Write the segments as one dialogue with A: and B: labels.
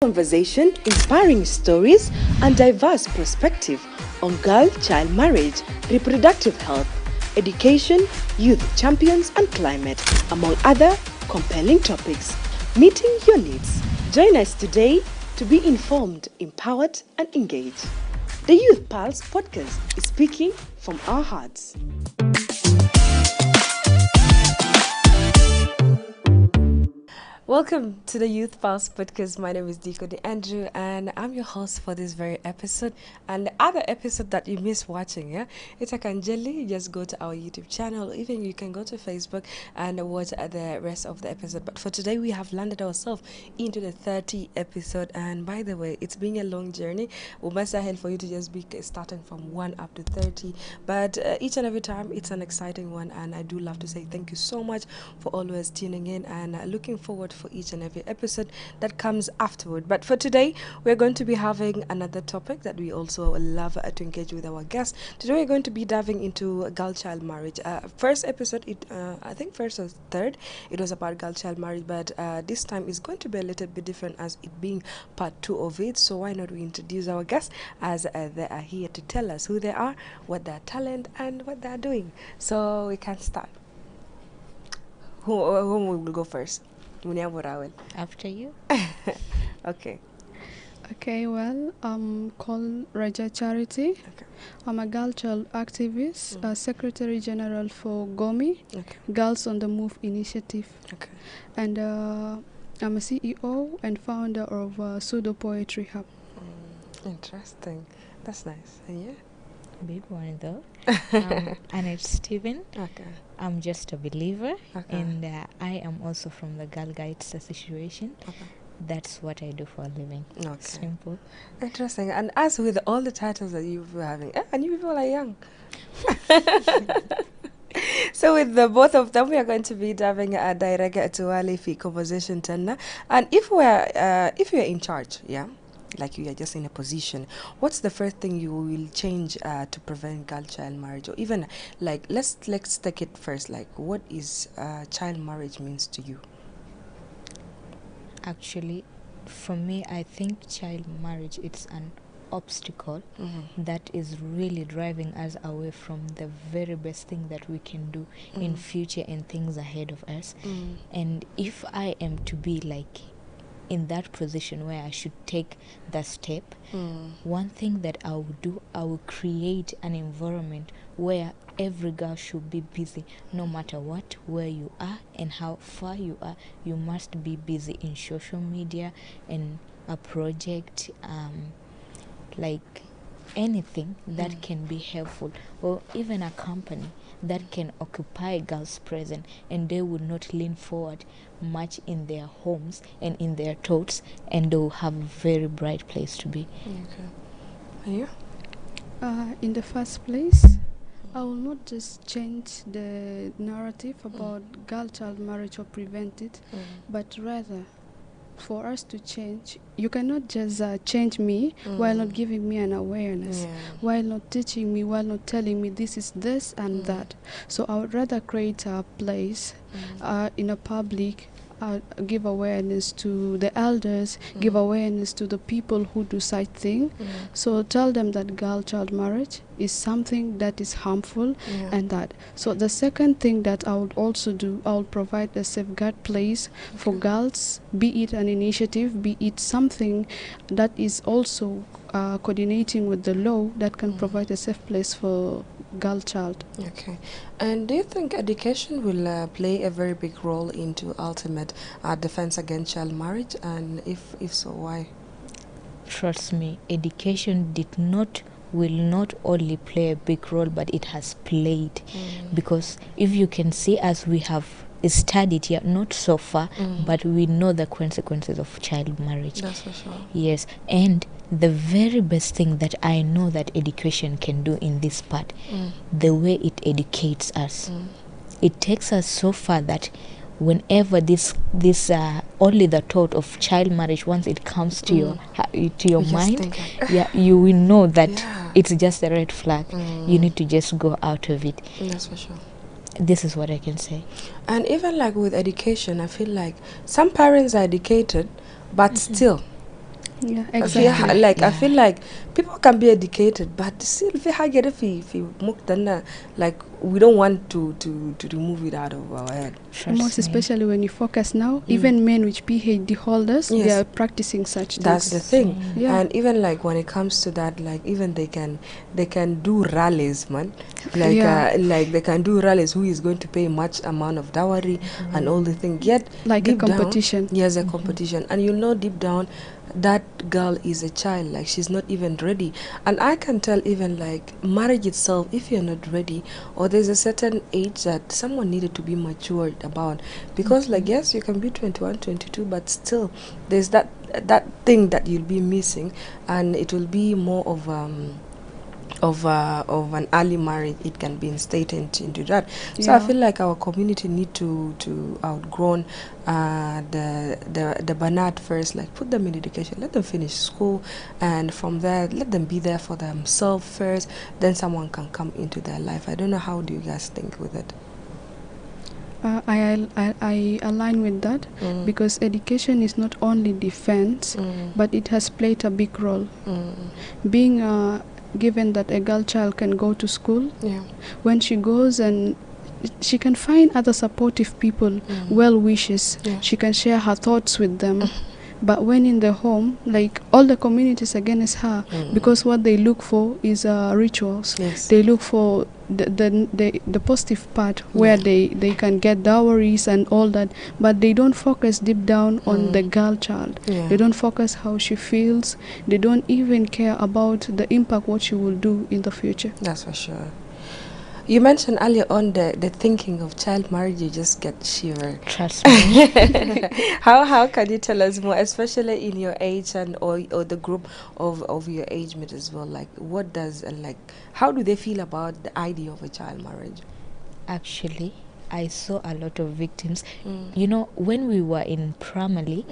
A: Conversation, inspiring stories, and diverse perspective on girl-child marriage, reproductive health, education, youth champions, and climate, among other compelling topics. Meeting your needs. Join us today to be informed, empowered, and engaged. The Youth Pulse podcast is speaking from our hearts. Welcome to the Youth Pulse podcast. My name is Diko Andrew, and I'm your host for this very episode. And the other episode that you miss watching, it's a Kanjeli. Just go to our YouTube channel. Even you can go to Facebook and watch the rest of the episode. But for today, we have landed ourselves into the 30th episode. And by the way, it's been a long journey. We must have for you to just be starting from 1 up to 30. But each and every time, it's an exciting one. And I do love to say thank you so much for always tuning in and looking forward for each and every episode that comes afterward. But for today, we're going to be having another topic that we also love to engage with our guests. Today, we're going to be diving into girl-child marriage. First episode, I think first or third, it was about girl-child marriage, but this time is going to be a little bit different as it being part 2 of it. So why not we introduce our guests as they are here to tell us who they are, what their talent, and what they're doing. So we can start. Who will go first?
B: After you.
A: Okay.
C: Okay, well, I'm called Raja Charity.
A: Okay.
C: I'm a girl child activist, Secretary General for GOMI,
A: Okay.
C: Girls on the Move Initiative.
A: Okay.
C: And I'm a CEO and founder of Pseudo Poetry Hub.
A: Interesting. That's nice. And you?
B: Big one though. And it's Steven.
A: Okay.
B: I'm just a believer,
A: Okay.
B: and I am also from the Girl Guides Association.
A: Okay.
B: That's what I do for a living.
A: Okay.
B: Simple.
A: Interesting. And as with all the titles that you've been having, and you people are young. So with the both of them, we are going to be diving direct to our Leafy conversation, Tanna. And if you're in charge, like you are just in a position, what's the first thing you will change to prevent girl-child marriage? Or even like let's take it first, like what is child marriage means to you?
B: Actually, for me, I think child marriage it's an obstacle that is really driving us away from the very best thing that we can do in future and things ahead of us. And if I am to be like in that position where I should take the step, one thing that I will do, I will create an environment where every girl should be busy, no matter what, where you are and how far you are. You must be busy in social media and a project, like anything that can be helpful, or even a company that can occupy girls present and they would not lean forward much in their homes and in their thoughts, and they will have a very bright place to be.
A: Okay. And you?
C: In the first place, I will not just change the narrative about girl-child marriage or prevent it, but rather for us to change, you cannot just change me while not giving me an awareness, while not teaching me, while not telling me this is this and that. So I would rather create a place in a public, give awareness to the elders, give awareness to the people who do such thing. So tell them that girl-child marriage is something that is harmful and that. So the second thing that I would also do, I will provide a safeguard place for girls, be it an initiative, be it something that is also coordinating with the law that can provide a safe place for girl child.
A: Okay. And do you think education will play a very big role into ultimate defense against child marriage? And if so, why?
B: Trust me, education will not only play a big role, but it has played. Because if you can see, as we have studied here, not so far, but we know the consequences of child marriage.
A: That's for sure.
B: Yes, and the very best thing that I know that education can do in this part, the way it educates us, it takes us so far that whenever this only the thought of child marriage, once it comes to your mind, you will know that it's just a red flag. You need to just go out of it.
A: That's for sure.
B: This is what I can say.
A: And even like with education, I feel like some parents are educated, but still
C: Yeah,
A: I
C: exactly.
A: feel like people can be educated, but still if muktana, like we don't want to remove it out of our head.
C: Most
B: Trust me.
C: especially when you focus now, even men with PhD holders, they
A: Yes.
C: are practicing such
A: That's
C: things.
A: the thing.
C: Yeah.
A: And even like when it comes to that, like even they can do rallies, man. Like
C: Yeah.
A: like they can do rallies, who is going to pay much amount of dowry and all the thing. Yet
C: Like a
A: deep down,
C: competition.
A: yes, a competition. And you know deep down that girl is a child, like she's not even ready. And I can tell even like marriage itself, if you're not ready, or there's a certain age that someone needed to be matured about, because like yes, you can be 21, 22, but still there's that thing that you'll be missing, and it will be more of an early marriage. It can be instated into that. So I
C: Yeah.
A: feel like our community need to outgrown the banat first, like put them in education, let them finish school, and from there let them be there for themselves first, then someone can come into their life. I don't know, how do you guys think with it?
C: I align with that because education is not only defense, but it has played a big role. Being given that a girl child can go to school,
A: Yeah.
C: when she goes and she can find other supportive people, well wishes,
A: Yeah.
C: she can share her thoughts with them. But when in the home, like all the communities against her, because what they look for is rituals.
A: Yes.
C: They look for the positive part where they can get dowries and all that, but they don't focus deep down on the girl child.
A: Yeah.
C: They don't focus how she feels. They don't even care about the impact what she will do in the future.
A: That's for sure. You mentioned earlier on the thinking of child marriage, you just get shiver.
B: Trust me.
A: How can you tell us more, especially in your age and or the group of your age mate as well? Like what does like how do they feel about the idea of a child marriage?
B: Actually, I saw a lot of victims. You know, when we were in primary,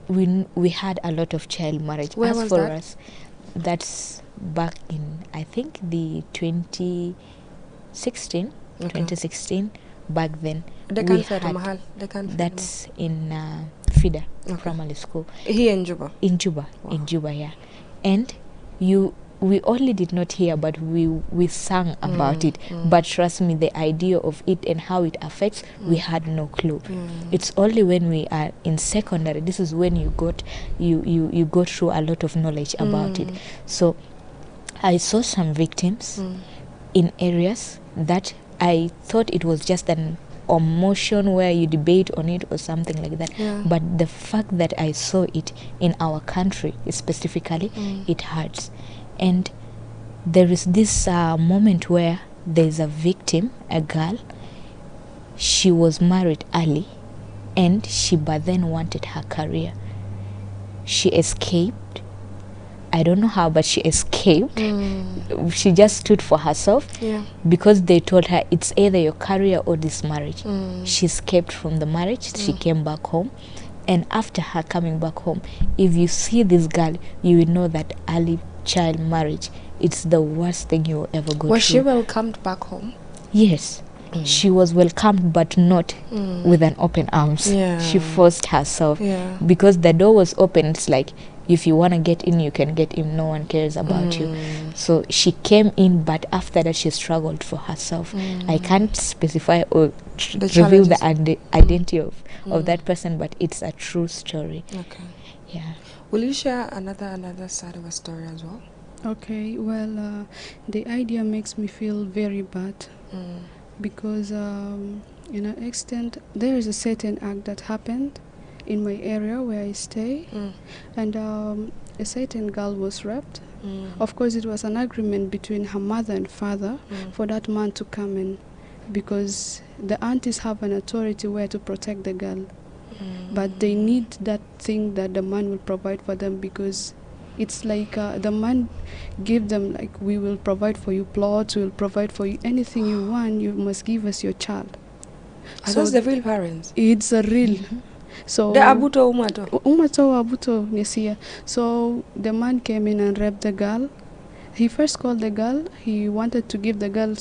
B: we had a lot of child marriage.
A: Where
B: As
A: was
B: for
A: that?
B: us, that's back in, I think, the 2016,
A: Okay.
B: 2016. Back then,
A: They
B: we
A: can't
B: had,
A: Mahal. They can't.
B: that's in FIDA
A: Okay.
B: primary school
A: Here in Juba.
B: in Juba.
A: Wow.
B: In Juba, yeah. And we only did not hear, but we sang about it. But trust me, the idea of it and how it affects, we had no clue. It's only when we are in secondary, this is when you go through a lot of knowledge about it. So I saw some victims in areas that I thought it was just an emotion where you debate on it or something like that.
A: Yeah.
B: But the fact that I saw it in our country specifically, it hurts. And there is this moment where there's a victim, a girl. She was married early, and she but then wanted her career. She escaped. I don't know how, but she escaped. She just stood for herself.
A: Yeah.
B: Because they told her it's either your career or this marriage. She escaped from the marriage. She came back home. And after her coming back home, if you see this girl, you will know that early child marriage, it's the worst thing you will ever go through.
A: Was she welcomed back home?
B: Yes. She was welcomed, but not with an open arms.
A: Yeah.
B: She forced herself.
A: Yeah.
B: Because the door was open. It's like, if you want to get in, you can get in. No one cares about you. So she came in, but after that she struggled for herself. I can't specify or reveal the identity of that person, but it's a true story.
A: Okay.
B: Yeah.
A: Will you share another side of a story as well?
C: Okay, well, the idea makes me feel very bad because, in an extent, there is a certain act that happened in my area where I stay, and a certain girl was raped. Of course, it was an agreement between her mother and father for that man to come in, because the aunties have an authority where to protect the girl, but they need that thing that the man will provide for them, because it's like the man give them like, we will provide for you plots, we will provide for you anything you want, you must give us your child.
A: Are those the real parents?
C: It's a real. So
A: The abuto umato.
C: Abuto Nesia. So the man came in and raped the girl. He first called the girl. He wanted to give the girl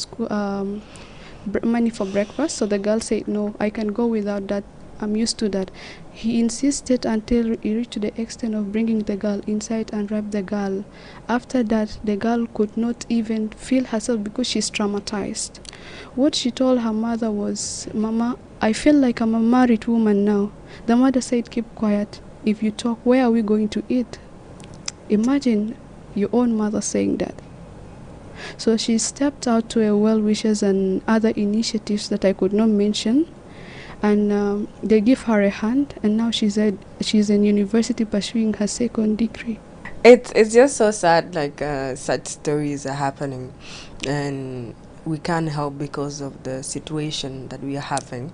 C: money for breakfast. So the girl said, no, I can go without that I'm used to that. He insisted until he reached to the extent of bringing the girl inside and rape the girl. After that, the girl could not even feel herself because she's traumatized. What she told her mother was, "Mama, I feel like I'm a married woman now." The mother said, "Keep quiet. If you talk, where are we going to eat?" Imagine your own mother saying that. So she stepped out to a well-wishers and other initiatives that I could not mention, and they give her a hand, and now she's in university pursuing her second degree.
A: It's just so sad, like such stories are happening, and we can't help because of the situation that we are having.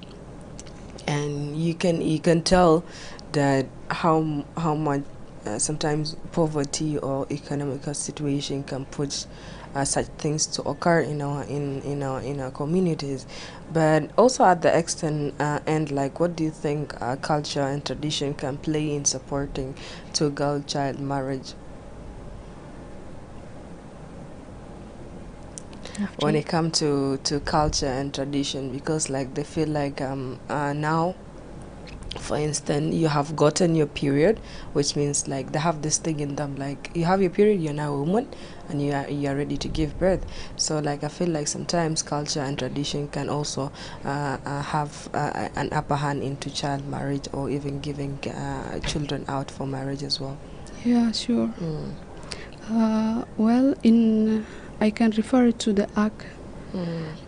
A: And you can tell that how much sometimes poverty or economical situation can push such things to occur in our communities. But also at the extent end, like, what do you think culture and tradition can play in supporting to girl child marriage when it comes to culture and tradition? Because like they feel like now, for instance, you have gotten your period, which means like they have this thing in them, like you have your period, you're now a woman and you are ready to give birth. So like I feel like sometimes culture and tradition can also have an upper hand into child marriage, or even giving children out for marriage as well.
C: Yeah, sure. Well, I can refer it to the Act,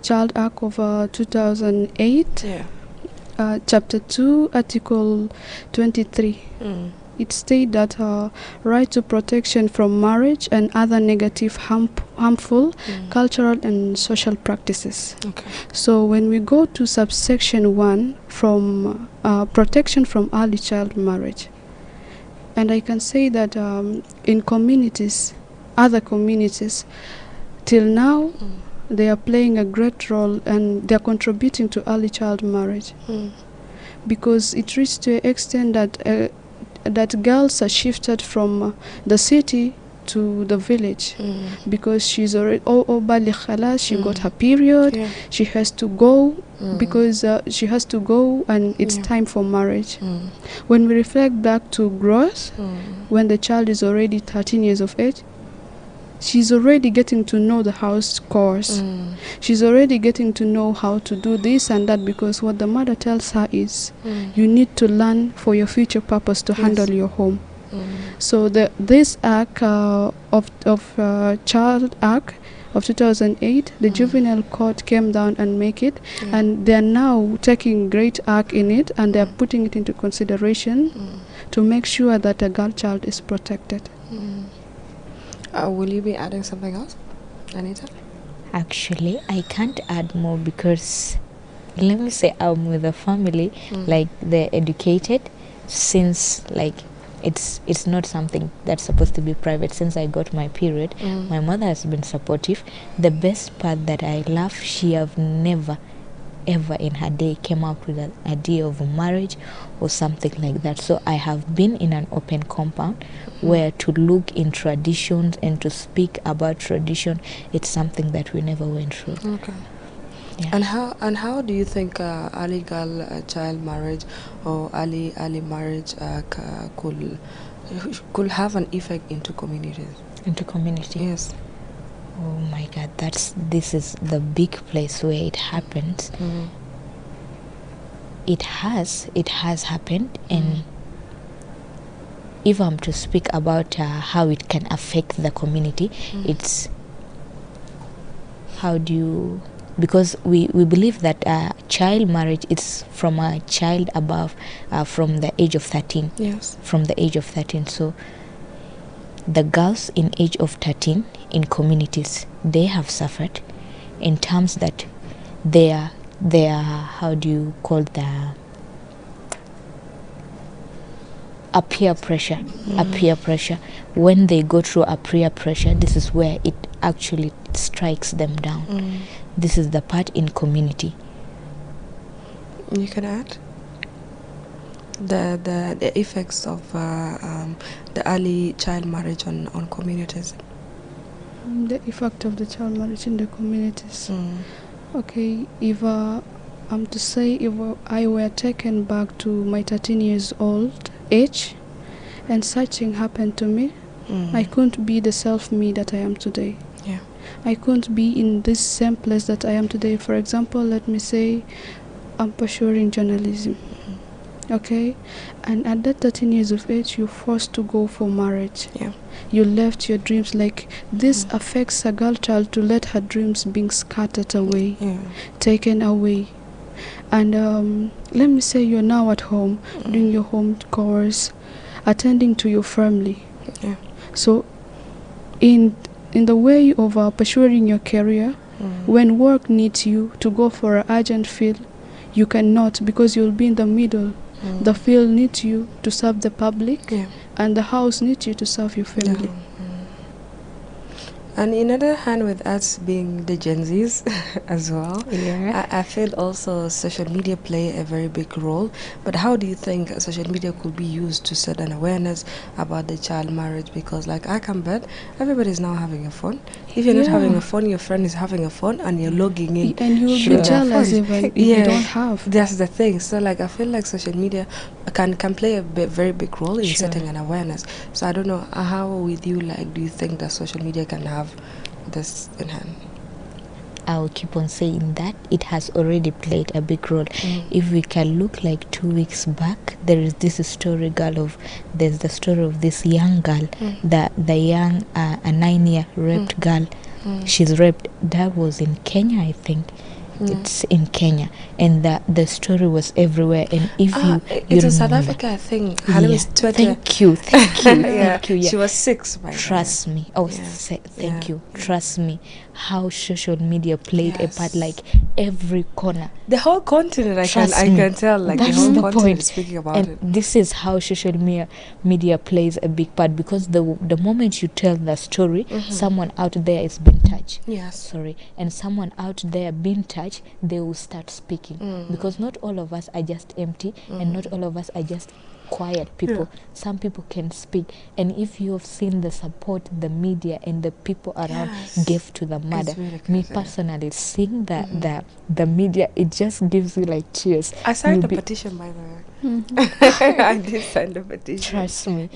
C: Child Act of 2008.
A: Yeah.
C: Chapter 2, Article 23. It states that right to protection from marriage and other negative, harmful cultural and social practices.
A: Okay.
C: So when we go to subsection 1, from protection from early child marriage, and I can say that in communities, other communities, till now, they are playing a great role and they are contributing to early child marriage, because it reached to an extent that girls are shifted from the city to the village, because she's already she got her period.
A: Yeah.
C: She has to go, because she has to go and it's time for marriage. When we reflect back to growth, when the child is already 13 years of age, she's already getting to know the house chores. She's already getting to know how to do this and that, because what the mother tells her is, you need to learn for your future purpose to handle your home. So this act of Child Act of 2008, the Juvenile Court came down and make it, and they are now taking great act in it, and they are putting it into consideration to make sure that a girl child is protected.
A: Will you be adding something else, Anita?
B: Actually, I can't add more because, let me say, I'm with a family, like they're educated, since like it's not something that's supposed to be private. Since I got my period, my mother has been supportive. The best part that I love, she have never ever in her day came up with an idea of marriage or something like that. So I have been in an open compound where to look in traditions and to speak about tradition, it's something that we never went through.
A: Okay.
B: Yeah.
A: And how do you think early girl child marriage or early marriage could have an effect into communities?
B: Into community?
A: Yes.
B: Oh my God, this is the big place where it happens. It has happened, and if I'm to speak about how it can affect the community, it's because we believe that child marriage is from a child above, from the age of 13.
A: Yes.
B: From the age of 13. So the girls in age of 13 in communities, they have suffered in terms that they are how do you call a peer pressure. A peer pressure. When they go through a peer pressure, this is where it actually strikes them down. This is the part in community.
A: You can add the effects of the early child marriage on communities.
C: The effect of the child marriage in the communities. Okay, if To say if I were taken back to my 13 years old age and such thing happened to me, I couldn't be the self-me that I am today.
A: Yeah.
C: I couldn't be in this same place that I am today. For example, let me say I'm pursuing journalism. Okay? And at that 13 years of age, you're forced to go for marriage.
A: Yeah.
C: You left your dreams. Like, this affects a girl child to let her dreams being scattered away, taken away. And let me say you're now at home, doing your home chores, attending to your family.
A: Yeah.
C: So in the way of pursuing your career, when work needs you to go for an urgent field, you cannot, because you'll be in the middle. The field needs you to serve the public, and the house needs you to serve your family.
A: And in other hand, with us being the Gen Zs as well, I feel also social media play a very big role. But how do you think social media could be used to set an awareness about the child marriage? Because like I can bet everybody's now having a phone. If you're not having a phone, your friend is having a phone and you're logging in.
C: And you'll be jealous even if you don't have.
A: That's the thing. So like I feel like social media can play a very big role in setting an awareness. So I don't know, how with you, like, do you think that social media can have this in hand?
B: I'll keep on saying that it has already played a big role. If we can look like 2 weeks back, there is this story there's the story of this young girl, the young a 9-year raped girl. She's raped. That was in Kenya, I think. It's in Kenya, and the story was everywhere. And if
A: it's in South Africa, I think.
B: Thank you. Thank you.
A: She was 6 by
B: Trust me. Thank you. Trust me. How social media played a part, like every corner.
A: The whole continent, I can tell, like
B: that's
A: the whole
B: the
A: continent
B: point.
A: is speaking about
B: and
A: it.
B: This is how social media plays a big part, because the moment you tell the story, someone out there is being touched. And someone out there being touched, they will start speaking, because not all of us are just empty, and not all of us are just quiet people. Some people can speak, and if you have seen the support the media and the people around gave to the mother,
A: really
B: me personally, seeing the media, it just gives you like cheers.
A: I signed a petition, by the way. I did sign the petition.
B: Trust me,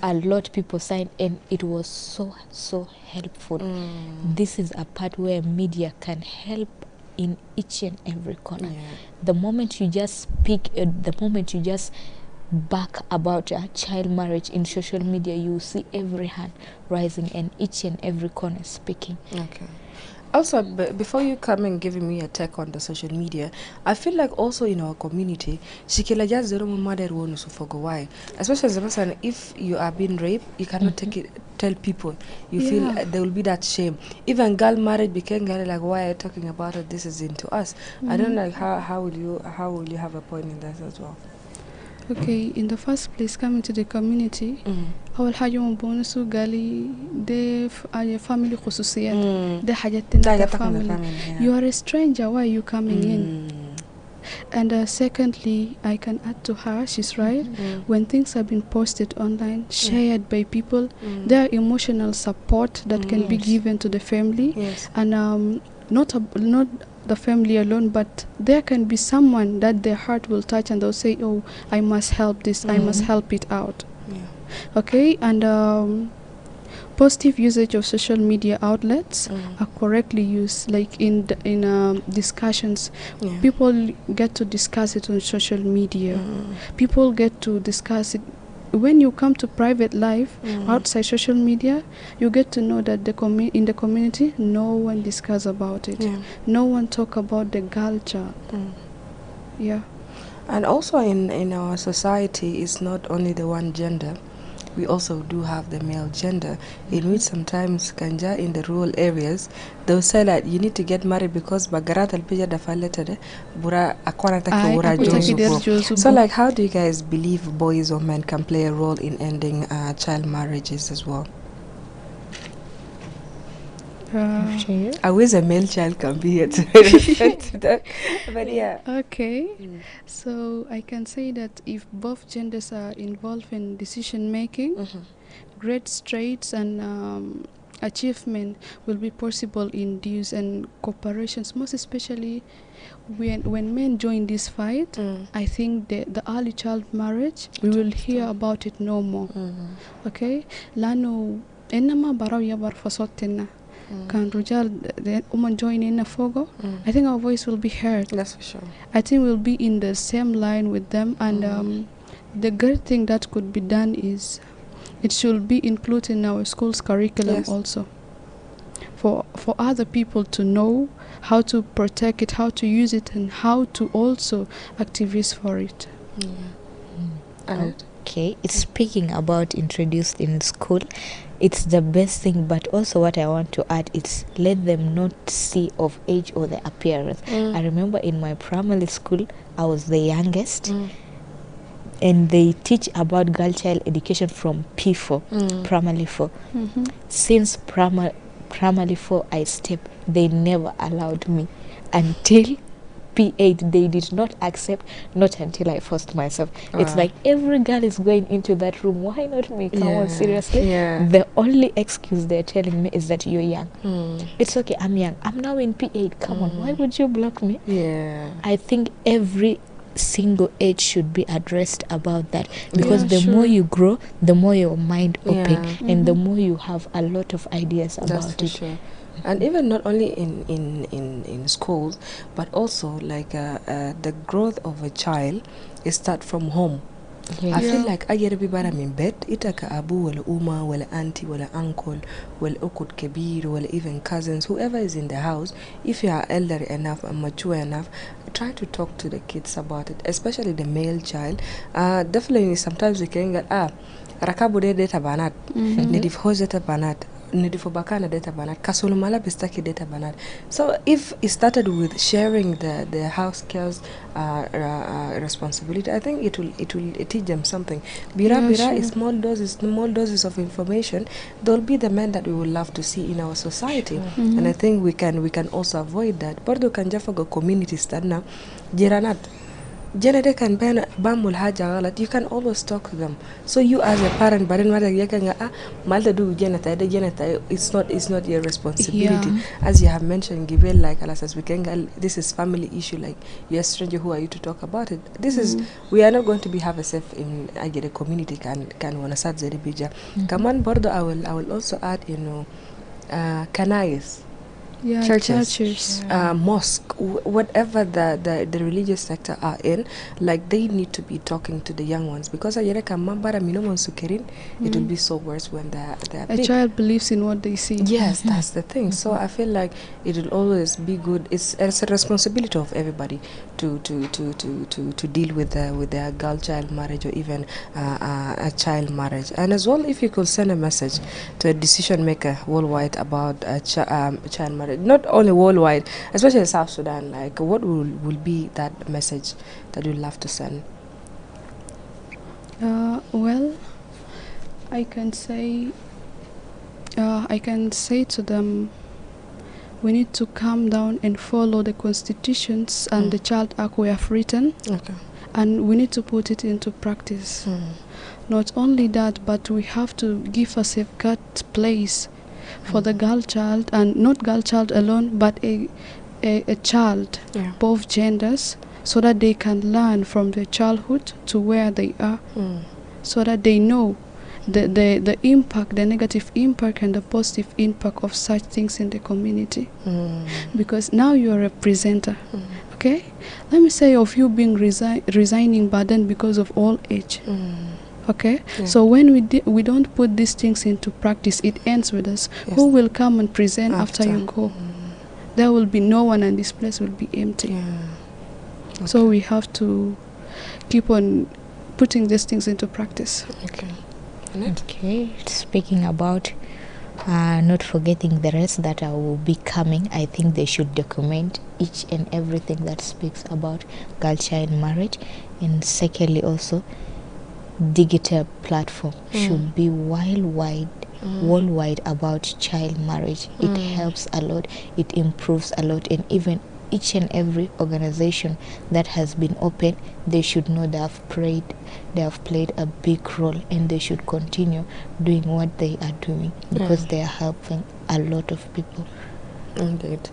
B: a lot of people signed, and it was so helpful. This is a part where media can help in each and every corner. The moment you just speak, the moment you just back about child marriage in social media, you see every hand rising and each and every corner speaking.
A: Also, before you come and giving me a take on the social media, I feel like also in our community, especially if you are being raped, you cannot tell people. You feel there will be that shame. Even girl marriage became like, why are you talking about it? This is into us. I don't know, how will you have a point in that as well?
C: Okay, in the first place, coming to the community, أول حاجة مبونسو قالي ده family خصوصيات ده حاجتنا family. You are a stranger, why are you coming in? And secondly, I can add to her, she's right. When things have been posted online, shared by people, there are emotional support that can be given to the family, and not the family alone, but there can be someone that their heart will touch, and they'll say, oh, I must help this, I must help it out. Okay, and positive usage of social media outlets are correctly used, like in discussions. People get to discuss it on social media. People get to discuss it. When you come to private life outside social media, you get to know that in the community, no one discuss about it. No one talk about the culture.
A: And also in our society, it's not only the one gender. We also do have the male gender, in which sometimes kanja in the rural areas, they'll say that you need to get married because bagarat alpija dafalete bura akwana taki bura jozubo. So like, how do you guys believe boys or men can play a role in ending child marriages as well? I wish a male child can be here to that. But
C: okay. So I can say that if both genders are involved in decision making, great strides and achievement will be possible in dues and cooperations, most especially when men join this fight. I think the early child marriage, we will hear about it no more. Okay, lano enama baraw yabar fasotina can rujal the woman join in a fogo. I think our voice will be heard.
A: That's for sure.
C: I think we'll be in the same line with them, and the great thing that could be done is it should be included in our school's curriculum also, for other people to know how to protect it, how to use it, and how to also activist for it.
B: Okay, it's speaking about introduced in school, it's the best thing, but also what I want to add is let them not see of age or the appearance. I remember in my primary school, I was the youngest, and they teach about girl child education from P4, primary 4. Since primary 4 I stepped, they never allowed me until P8. They did not accept, not until I forced myself. It's like every girl is going into that room. Why not me? Come on, seriously. The only excuse they're telling me is that you're young. It's okay, I'm young. I'm now in P8. Come on, why would you block me? I think every single age should be addressed about that, because the more you grow, the more your mind open, and the more you have a lot of ideas about it.
A: Sure. And even not only in schools, but also like the growth of a child is start from home. I feel like I get bara min bed itaka abu wala uma wala auntie wala uncle wala ukut kabir wala even cousins, whoever is in the house. If you are elderly enough and mature enough, try to talk to the kids about it, especially the male child. Definitely sometimes we can get rakabu de data banat nedif hozeta banat nedif bakana data banat kasulumala bistaki data banat. So if it started with sharing the house cares responsibility, I think it will teach them something. Bira is small doses of information. They'll be the men that we would love to see in our society. And I think we can also avoid that. Bordo kan jafago community stadna jiranat Jenede can ban bamul haja galat, you can always talk to them. So you as a parent, but malta do geneta, it's not your responsibility. As you have mentioned, Gibel, like Alasas Wikenga, this is family issue, like you're a stranger, who are you to talk about it? This is we are not going to be have a safe in I get a community can wanna sad bija. Kaman Bordo, I will also add, canais. Churches. Mosque, whatever the religious sector are in, like they need to be talking to the young ones, because it will be so worse when they're
C: a
A: big.
C: child believes in what they see.
A: Yes, that's the thing. So I feel like it will always be good. It's a responsibility of everybody to deal with their girl child marriage, or even a child marriage. And as well, if you could send a message to a decision maker worldwide about child marriage, not only worldwide, especially in South Sudan, like what will be that message that you'd love to send?
C: Well, I can say to them, we need to calm down and follow the constitutions and the Child Act we have written, and we need to put it into practice. Not only that, but we have to give a safeguard place for the girl child, and not girl child alone, but a child, both genders, so that they can learn from their childhood to where they are, so that they know the impact, the negative impact and the positive impact of such things in the community. Because now you're a presenter, okay? Let me say of you being resigning burden because of old age. Okay, so when we don't put these things into practice, it ends with us. Who will come and present after you go? There will be no one, and this place will be empty. So we have to keep on putting these things into practice.
B: Okay, speaking about not forgetting the rest that will be coming, I think they should document each and everything that speaks about girl child marriage. And secondly, also digital platform should be worldwide about child marriage. It helps a lot, it improves a lot, and even each and every organization that has been open, they should know they have played a big role, and they should continue doing what they are doing, because they are helping a lot of people.
A: Indeed.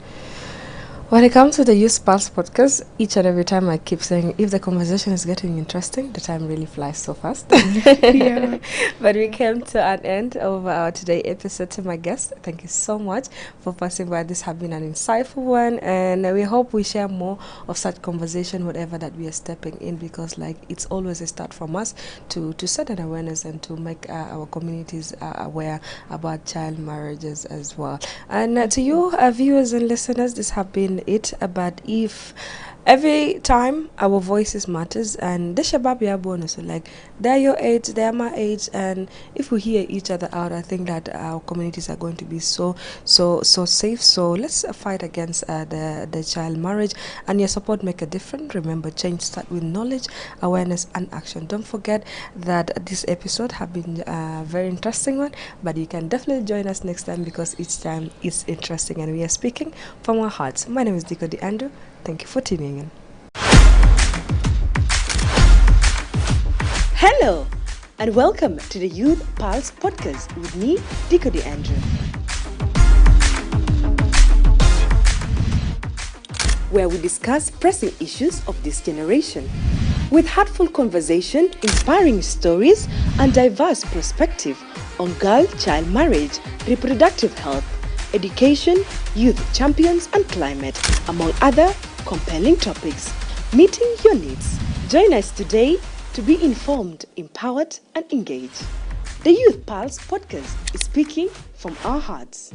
A: When it comes to the Youth Pulse podcast, each and every time I keep saying, if the conversation is getting interesting, the time really flies so fast.
C: Yeah.
A: But we came to an end of our today episode. To my guest, thank you so much for passing by. This has been an insightful one, and we hope we share more of such conversation, whatever that we are stepping in, because like it's always a start from us to set an awareness and to make our communities aware about child marriages as well. And to you, viewers and listeners, this have been it. But if every time our voices matters, and the shabab ya bonus, like they're your age, they're my age, and if we hear each other out, I think that our communities are going to be so safe. So let's fight against the child marriage, and your support make a difference. Remember, change start with knowledge, awareness, and action. Don't forget that this episode have been a very interesting one, but you can definitely join us next time, because each time it's interesting and we are speaking from our hearts. My name is Diko Andrew. Thank you for tuning in.
D: Hello, and welcome to the Youth Pulse podcast with me, Diko Andrew, where we discuss pressing issues of this generation with heartful conversation, inspiring stories, and diverse perspective on girl-child marriage, reproductive health, education, youth champions, and climate, among other compelling topics, meeting your needs. Join us today to be informed, empowered, and engaged. The Youth Pulse podcast is speaking from our hearts.